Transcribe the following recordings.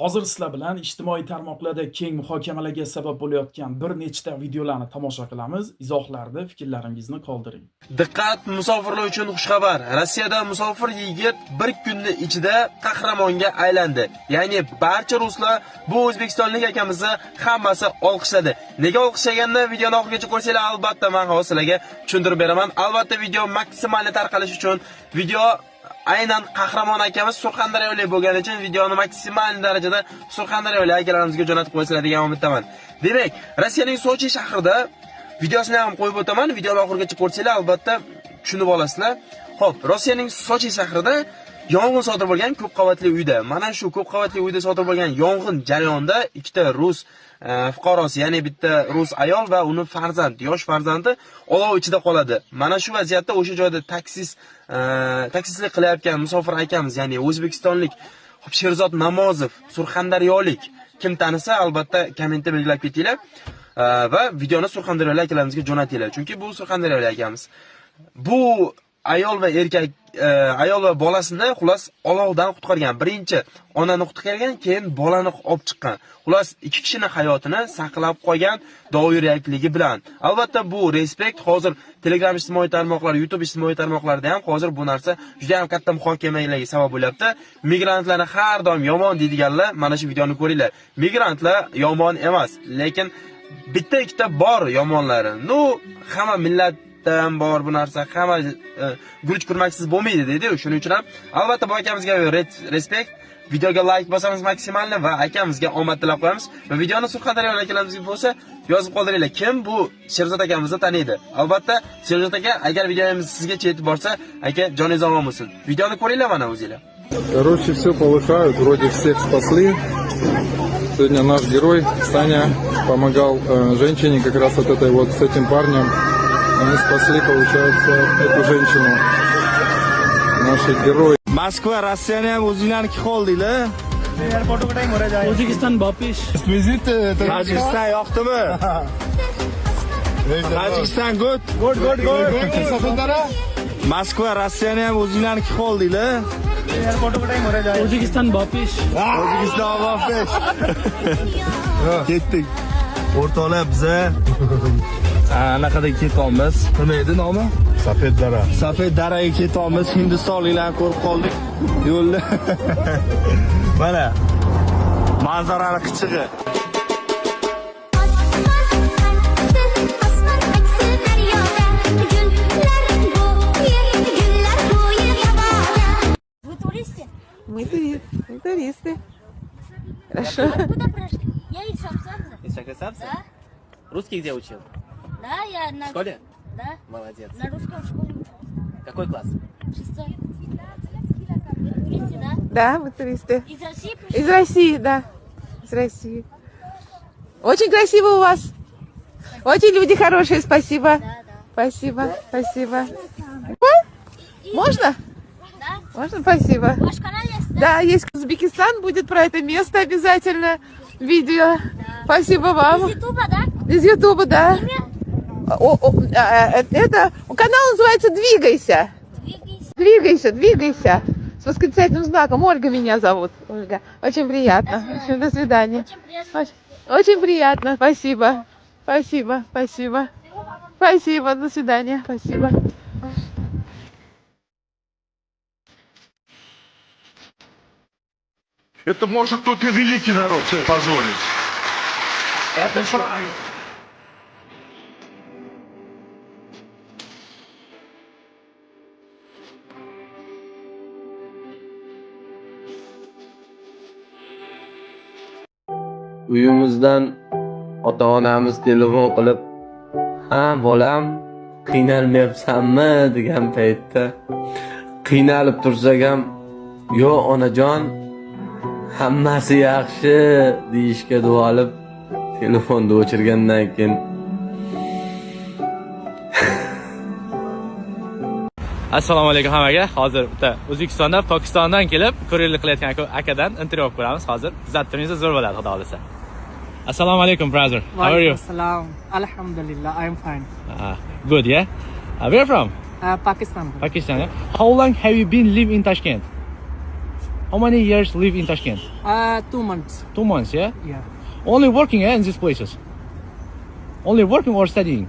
Hozir sizlar bilan ijtimoiy tarmoqlarda keng muhokamalarga sabab bo'layotgan bir nechta videolarni tomosha qilamiz. Izohlarda fikrlaringizni qoldiring. Diqqat, musofirlar uchun xushxabar. Rossiyada musofir yigit bir kunning ichida qahramonga aylandi. Ya'ni barcha ruslar bu o'zbekistonlik akamizni hammasi olqishladi. Nega olqishlaganini videoni oxirigacha ko'rsanglar, albatta men hozir sizlarga tushuntirib beraman. Albatta video maksimal tarqalish uchun video aynan qahramon akamiz surxondaryolik bo'lgani uchun videoni maksimal darajada surxondaryolik akalarimizga jo'natib qo'ysizlar degan umiddaman. Demak, Rossiyaning Sochi shahrida videosini ham qo'yib o'taman. Videoni oxirigacha ko'rsanglar, albatta tushunib olasizlar. Xo'p, Rossiyaning Sochi shahrida yong'in sodir bo'lgan ko'p qavatli uyda. Mana shu ko'p qavatli uyda sodir bo'lgan yong'in jarayonida ikkita rus fuqarosi, ya'ni bitta rus ayol va uni yosh farzandi olov ichida qoladi. Mana shu vaziyatda o'sha joyda taksislik qilayotgan musofir akamiz, ya'ni o'zbekistonlik Sherzod Namozov, surxondaryolik, kim tanisa albatta kommentda belgilab ketinglar va videoni surxondaryolik akalarimizga jo'natinglar. Chunki bu surxondaryolik akamiz. Bu ayol va erkak, ayol va bolasini xullas olovdan qutqargan. Birinchi onani qutqargan, keyin bolani olib chiqqan. Xullas ikki kishining hayotini saqlab qolgan doirakligi bilan. Albatta bu respekt. Hozir Telegram ijtimoiy tarmoqlar, YouTube ijtimoiy tarmoqlarida ham hozir bu narsa juda ham katta muhokamalarga sabab bo'lyapti. Migrantlarni har doim yomon deydiganlar mana shu videoni ko'ringlar. Migrantlar yomon emas, lekin bitta ikkita bor yomonlari. Hamma millat bor bu narsa, hamma guruch kurmaksiz bo'lmaydi deydi. Shuning uchun ham albatta bu akamizga respekt. Videoga like bosamiz maksimalni va akamizga omad tilab qo'yamiz. Va videoni surxondaryolik akalarimizga bo'lsa yozib qoldiringlar. Kim bu Sherzod akamizni taniydi? Albatta Sherzod aka, agar videomiz sizga yetib borsa, aka joningiz omon bo'lsin. Videoni ko'ringlar mana o'zinglar. Короче, все полыхают, вроде всех спасли. Сегодня наш герой Саня помогал женщине как раз от этой вот с этим парнем. Они спасли, получается, эту женщину. Наши герои. Moskva, Rossiyani ham o'zinglarniki qoldinglar. O'zbekiston bopish. Tojikiston yoqdimi? Tojikiston good. Moskva, Rossiyani ham o'zinglarniki qoldinglar. O'zbekiston bopish. O'zbekiston bopish. Ketdik. O'rtoqlar biza anaqada ketamiz. Nima edi nomi? Safed dara. Safed daraga ketamiz. Hindistonliklarni ko'rib qoldik yo'lda. Mana manzarani qichig'i. Мы туристы. Хорошо. Куда прошли? Я из Шапсабза. Из Шахрисабза? Да. Русский где учил? Да, я на... В школе? Да. Молодец. На русском школе учился. Какой класс? 6. Туристы, да? Да, мы туристы. Из России пришли? Из России, да. Из России. Очень красиво у вас. Очень люди хорошие, спасибо. Да, да. Спасибо, спасибо. Ой, можно? Да? Можно, спасибо. Ваш канал есть, да? Да, есть Узбекистан, будет про это место обязательно видео. Спасибо вам. Из Ютуба, да? Из Ютуба, да. Имя? Это канал называется «Двигайся». Двигайся. Двигайся, двигайся. С восклицательным знаком. Ольга меня зовут. Ольга. Очень приятно. До свидания. Очень приятно. Очень приятно. Спасибо. Спасибо. Спасибо. Спасибо. До свидания. Спасибо. Это может только великий народ себе позволить. Это правильно. Uyimizdan ota-onamiz telefon qilib, "Ha, bolam, qiynalmayapsanmi?" degan paytda qiynalib tursak ham, "Yo, onajon, hammasi yaxshi" deyishga duolib telefonni o'chirgandan keyin Assalomu alaykum hammaga. Hozir bitta O'zbekistondan, Pokistondan kelib ko'riklik qilayotgan akadan intervyu olib ko'ramiz. Hozir kuzatib turingizlar, zo'r bo'ladi, xudo xolisa. Assalomu alaykum, brother. How are you? Assalam. Alhamdulillah, I'm fine. Good, yeah? Where from? Pakistan. Pakistan, yeah? How long have you been live in Tashkent? How many years live in Tashkent? 2 months. 2 months, yeah? Yeah. Only working, yeah, in these places? Only working or studying?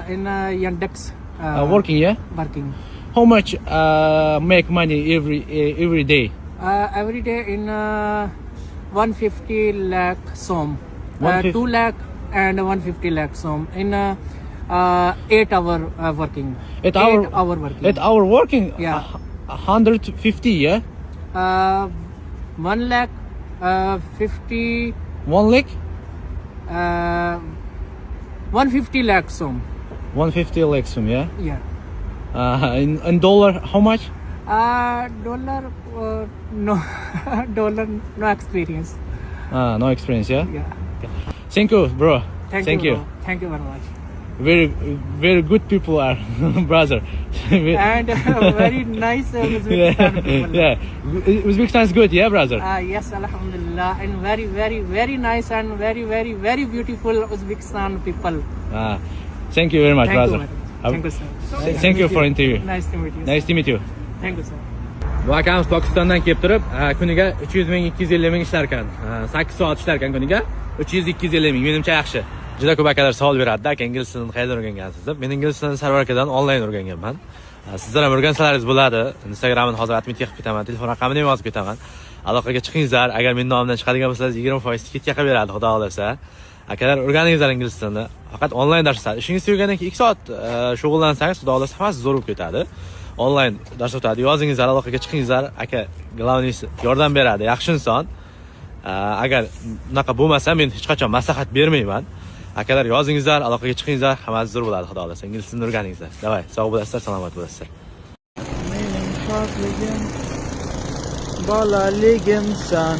In Yandex. Working, yeah? Working. How much make money every day? Every day in 150 lakh som. 150 2 lakh and 150 lakh som. In 8 hour working. 8 hour, 8 hour working. 8 hour working? Yeah. 150, yeah? 1 lakh 50 1 lakh? 150 lakh som. 150 lakhs, yeah? Yeah. In dollar, how much? Dollar no dollar no experience. No experience, yeah? Yeah. Thank you, bro. Thank you. Bro. Thank you very much. Very good people are, brother. And very nice Uzbekistan people. Yeah, Uzbekistan is good, yeah, brother. Yes, alhamdulillah, and very nice and very beautiful Uzbekistan people. Thank you very much, Thank brother. you, thank you, sir. Thank you for interview. Nice to meet you. Nice to meet you. Thank you, sir. Bu akamiz Pokistondan kelib turib, kuniga 300 ming, 250 ming ishlar ekan. 8 soat ishlar ekan kuniga. 300-250 ming. Menimcha yaxshi. Juda ko'p akalar savol beradi-da, aka ingliz tilini qayerdan o'rgangansiz deb. Men ingliz tilini Sarvar akadan onlayn o'rganganman. Sizlar ham o'rgansalaringiz bo'ladi. Instagramni hozir atmit qilib ketaman, telefon raqamini ham yozib ketaman. Aloqaga chiqingizlar. Agar men nomimdan chiqadigan bo'lsangiz 20% tiketga qilib beradi, xudo xolasa. Akalar o'rganingizlar ingliz tilini. Faqat onlayn darslar. Ishingiz tugagandan keyin 2 soat shug'ullansangiz, xudo xolasa hammasi zo'r bo'lib ketadi. Onlayn dars o'tadi. Yozingizlar, aloqaga chiqingizlar. Aka glavniysi yordam beradi. Yaxshi inson. Agar unaqa bo'lmasa, men hech qachon maslahat bermayman. Akalar yozingizlar, aloqaga chiqingizlar, hammasi zo'r bo'ladi, xudo xolasa. Ingliz tilini o'rganingizlar. Davay, sog' bo'lasizlar, salomat bo'lasizlar. Mening shodligim, bolaligimsan.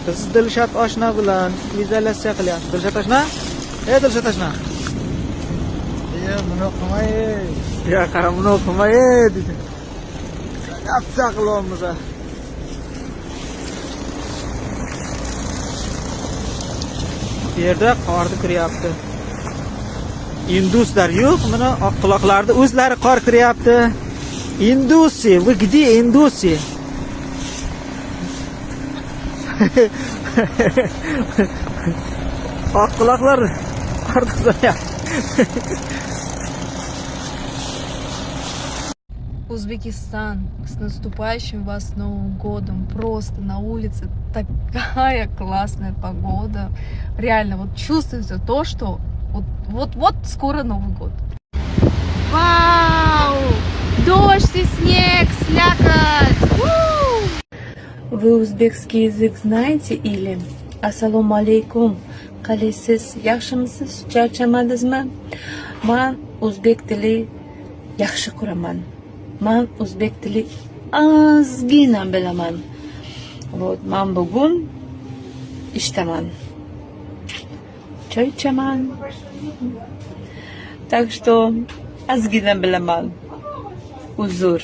Biz Dilshod oshna bilan izolyatsiya qilyapmiz. Dilshod oshna? Dilshod oshna. Buni qilmay. Yo'q, buni qilmay dedi. Gapsa qilyapmiz. Bu yerda qorni kiryapti. Induslar yo'q, mana oq quloqlarda o'zlari qor kiryapti. Indusi, вы где Indusi? Oq quloqlar qorda so'yapti. Узбекистан, с наступающим вас Новым годом. Просто на улице такая классная погода. Реально, вот чувствуется то, что вот скоро Новый год. Вау! Дождь и снег, слякоть! Вы узбекский язык знаете или? Ассаламу алейкум. Qalisiz, yaxshimisiz? Charchamadingizmi? Men o'zbek tili yaxshi ko'raman. Men o'zbek tili ozgina bilaman. Вот, men bugun ishdaman. Choy ichaman. Так что ozgina bilaman. Uzr.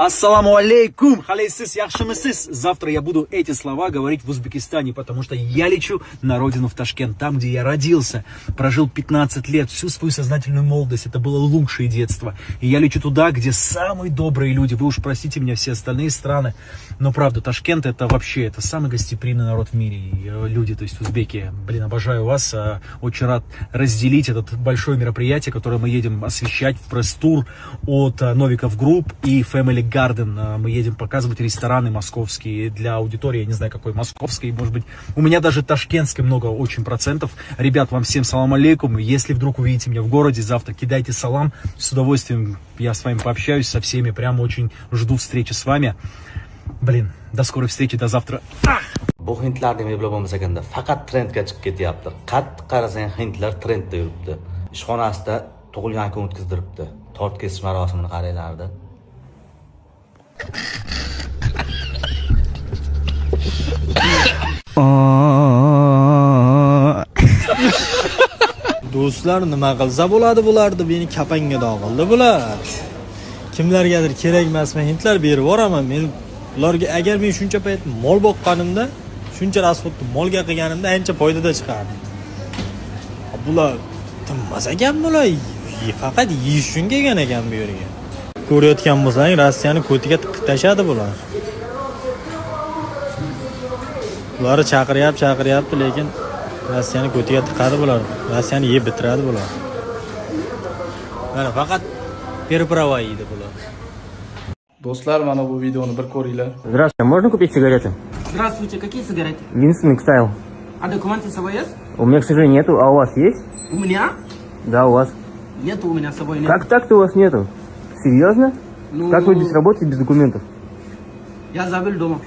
Ассаламу алейкум, халейсис, яхшимисис. Завтра я буду эти слова говорить в Узбекистане, потому что я лечу на родину в Ташкент, там, где я родился, прожил 15 лет, всю свою сознательную молодость, это было лучшее детство. И я лечу туда, где самые добрые люди, вы уж простите меня, все остальные страны, но правда, Ташкент это вообще, это самый гостеприимный народ в мире, и люди, то есть узбеки, блин, обожаю вас, очень рад разделить это большое мероприятие, которое мы едем освещать в пресс-тур от Новиков Групп и Family Garden. Мы едем показывать рестораны московские для аудитории, я не знаю какой, московской, может быть, у меня даже ташкентской много очень процентов. Ребят, вам всем салам алейкум. Если вдруг увидите меня в городе завтра, кидайте салам, с удовольствием я с вами пообщаюсь, со всеми, прям очень жду встречи с вами. Блин, до скорой встречи, до завтра. Bu hindlarning meblab bo'lmasa ekanda faqat trendga chiqib ketyapti. Qattiq qarasang hindlar trendda yuribdi. Ishxonasida tug'ilgan kun o'tkazdiribdi. Tort kesish marosimini qaranglarda. Do'stlar, nima qilsa bo'ladi bularni, meni kapanga dog'ildi bular. Kimlargadir kerak emasmi, hindlar berib yuboraman. Men ularga agar men shuncha payt mol boqqanimda, shuncha rasxodni molga qilganimda ancha foydada chiqardi. Bular tinmas ekan bular. Faqat yeyish uchun kelgan ekan bu yerga. ko'rayotgan bo'lsang, Rossiyani ko'tiga tiqib tashadi bular. Ular chaqiryapti, lekin Rossiyani ko'tiga tiqadi bular. Rossiyani yeb bitiradi bular. Mana faqat переправа yeydi bular. Do'stlar, mana bu videoni bir ko'ringlar. Здравствуйте, можно купить сигареты? Здравствуйте, какие сигареты? Единственный стайл. А документы с собой есть? У меня, к сожалению, нету, а у вас есть? У меня? Да, у вас. Нету у меня с собой. Нет. Как так-то у вас нету? Серьезно? Ну, Как вы здесь работаете без документов? Я забыл дома.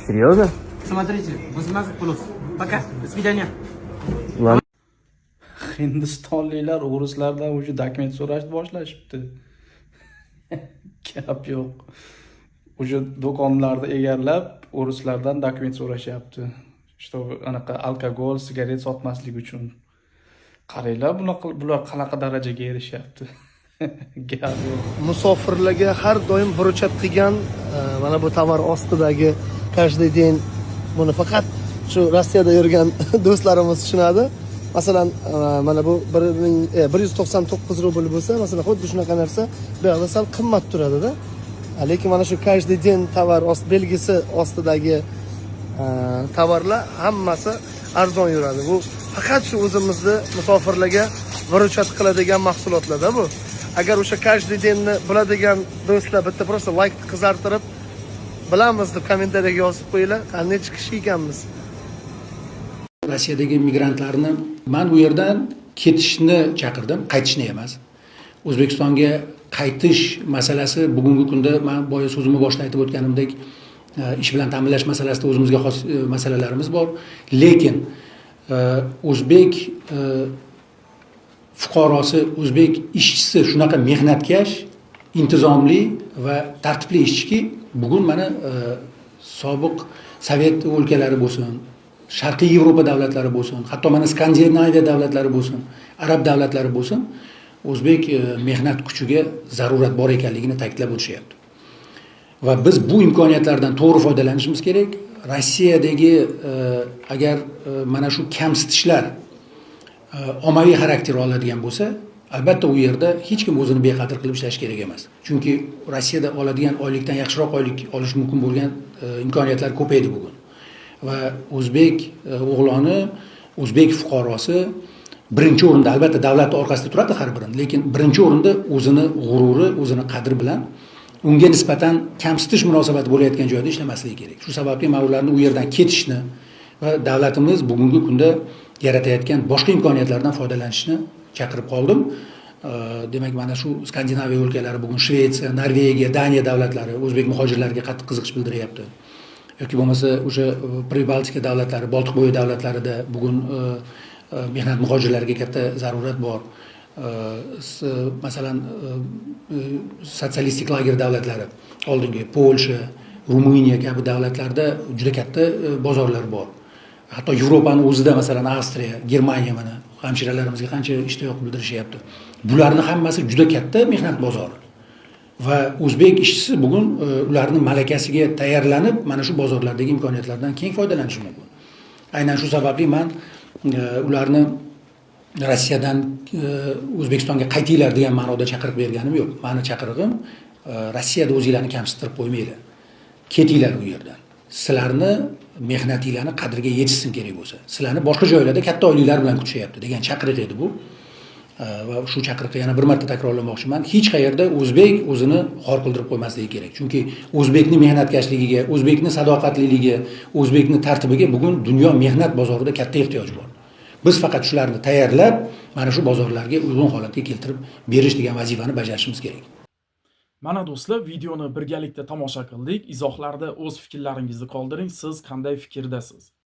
Серьезно? Смотрите, 18 плюс. Пока, до свидания. Ладно. Hindistonliklar o'g'rislardan o'sha dokument so'rashni boshlashibdi. Gap yo'q. O'sha do'konlarni egallab, o'g'rislardan dokument so'rashyapti. Чтобы anaqa alkogol, sigaret sotmaslik uchun. Qaranglar, bular qanaqa darajaga erishyapti. Gap yo'q. Musofirlarga har doim vurachat qilgan mana bu tovar ostidagi каждый день buni faqat shu Rossiyada yurgan do'stlarimiz tushunadi. Masalan, mana bu 199 rubl bo'lsa, masalan, xuddi shunaqa narsa bu yerda sal qimmat turadi-da. Lekin mana shu каждый день tovar belgisi ostidagi tovarlar hammasi arzon yuradi. Bu faqat shu o'zimizni musofirlarga vurachat qiladigan mahsulotlarda bu. Agar o'sha каждый денni biladigan do'stlar bitta просто like qizartirib bilamiz deb kommentariyaga yozib qo'yinglar, qancha kishi ekanmiz. Rossiyadagi migrantlarni men bu yerdan ketishni chaqirdim, qaytishni emas. O'zbekistonga qaytish masalasi bugungi kunda men boya so'zimni boshida aytib o'tganimdek ish bilan ta'minlash masalasida o'zimizga xos masalalarimiz bor. Lekin o'zbek fuqarosi, o'zbek ishchisi shunaqa mehnatkash, intizomli va tartibli ishchiki, bugun mana sobiq Sovet o'lkalari bo'lsin, Sharqiy Yevropa davlatlari bo'lsin, hatto mana Skandinaviya davlatlari bo'lsin, arab davlatlari bo'lsin, o'zbek mehnat kuchiga zarurat bor ekanligini ta'kidlab o'tishyapti. Va biz bu imkoniyatlardan to'g'ri foydalanishimiz kerak. Rossiyadagi agar mana shu kamsitishlar ommaviy xarakter oladigan bo'lsa, albatta u yerda hech kim o'zini beqadr qilib ishlash kerak emas. Chunki Rossiyada oladigan oylikdan yaxshiroq oylik olish mumkin bo'lgan imkoniyatlar ko'paydi bugun. Va o'zbek o'g'loni, o'zbek fuqarosi birinchi o'rinda, albatta davlat orqasida turadi har birini, lekin birinchi o'rinda o'zini g'ururi, o'zini qadri bilan unga nisbatan kamsitish munosabati bo'layotgan joyda ishlamasligi kerak. Shu sababli men ularni u yerdan ketishni va davlatimiz bugungi kunda yaratayotgan boshqa imkoniyatlardan foydalanishni chaqirib qoldim. Demak, mana shu Skandinaviya o'lkalari, bugun Shvetsiya, Norvegiya, Daniya davlatlari o'zbek muhojirlarga qattiq qiziqish bildiryapti. Yoki bo'lmasa o'sha Pribaltika davlatlari, Boltiqbo'yi davlatlarida bugun mehnat muhojirlariga katta zarurat bor. Masalan, sotsialistik lager davlatlari, oldingi Polsha, Ruminiya kabi davlatlarda juda katta bozorlar bor. Hatto Yevropaning o'zida, masalan, Avstriya, Germaniya mana hamshiralarimizga qancha ishtiyoq bildirishyapti. Bularning hammasi juda katta mehnat bozori. Va o'zbek ishchisi bugun ularning malakasiga tayyorlanib, mana shu bozorlardagi imkoniyatlardan keng foydalanishi mumkin. Aynan shu sababli men ularni Rossiyadan O'zbekistonga qaytinglar degan ma'noda chaqiriq berganim yo'q. Meni chaqirig'im Rossiyada o'zinglarni kamsitirib qo'ymanglar. Ketinglar u yerdan. Sizlarni mehnatinglarni qadriga yetishsin kerak bo'lsa. Sizlarni boshqa joylarda katta oyliklar bilan kutishyapti degan chaqiriq edi bu. Va shu chaqiriqni yana bir marta takrorlamoqchiman. Hech qayerda o'zbek o'zini xor qildirib qo'ymasligi kerak. Chunki o'zbekning mehnatkashligiga, o'zbekning sadoqatliligiga, o'zbekning tartibiga bugun dunyo mehnat bozorida katta ehtiyoj bor. Biz faqat shularni tayyorlab, mana shu bozorlarga uyg'un holatga keltirib berish degan vazifani bajarishimiz kerak. Mana do'stlar, videoni birgalikda tomosha qildik. Izohlarda o'z fikrlaringizni qoldiring. Siz qanday fikrdasiz?